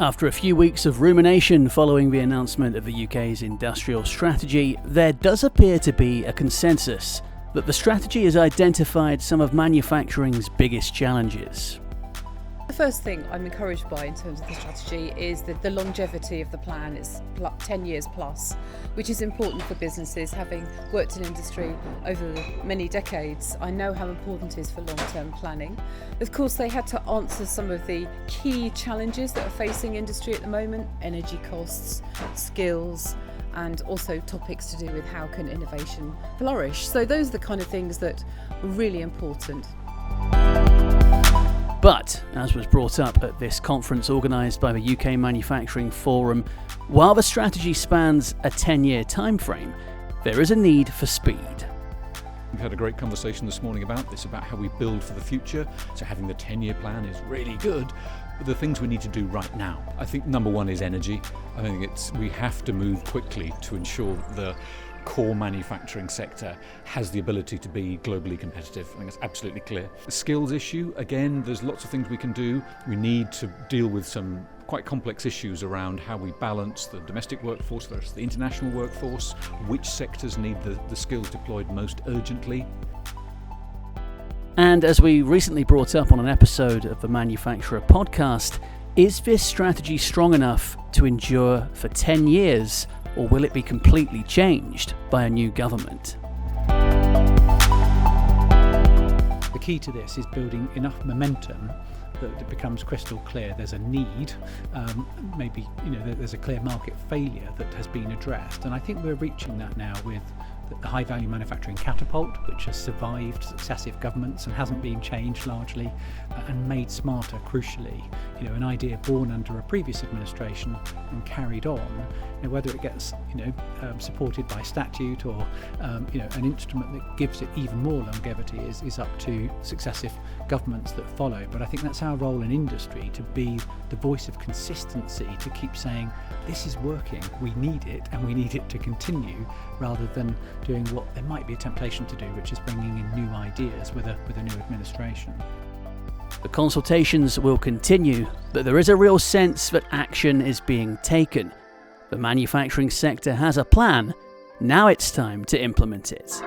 After a few weeks of rumination following the announcement of the UK's industrial strategy, there does appear to be a consensus that the strategy has identified some of manufacturing's biggest challenges. The first thing I'm encouraged by in terms of the strategy is that the longevity of the plan is 10 years plus, which is important for businesses. Having worked in industry over many decades, I know how important it is for long-term planning. Of course, they had to answer some of the key challenges that are facing industry at the moment: energy costs, skills, and also topics to do with how can innovation flourish. So those are the kind of things that are really important. But, as was brought up at this conference organised by the UK Manufacturing Forum, while the strategy spans a 10-year timeframe, there is a need for speed. We've had a great conversation this morning about this, about how we build for the future. So having the 10-year plan is really good, but the things we need to do right now. I think number one is energy. I think we have to move quickly to ensure that the core manufacturing sector has the ability to be globally competitive. I think that's absolutely clear. The skills issue, again, there's lots of things we can do. We need to deal with some quite complex issues around how we balance the domestic workforce versus the international workforce, which sectors need the skills deployed most urgently. And as we recently brought up on an episode of the Manufacturer podcast, is this strategy strong enough to endure for 10 years? Or will it be completely changed by a new government? The key to this is building enough momentum that it becomes crystal clear there's a need, maybe there's a clear market failure that has been addressed. And I think we're reaching that now with the High Value Manufacturing Catapult, which has survived successive governments and hasn't been changed largely, and made smarter, crucially. An idea born under a previous administration and carried on. Whether it gets supported by statute or an instrument that gives it even more longevity is up to successive governments that follow. But I think that's our role in industry, to be the voice of consistency, to keep saying this is working, we need it, and we need it to continue, rather than doing what there might be a temptation to do, which is bringing in new ideas with a new administration. The consultations will continue, but there is a real sense that action is being taken. The manufacturing sector has a plan. Now it's time to implement it.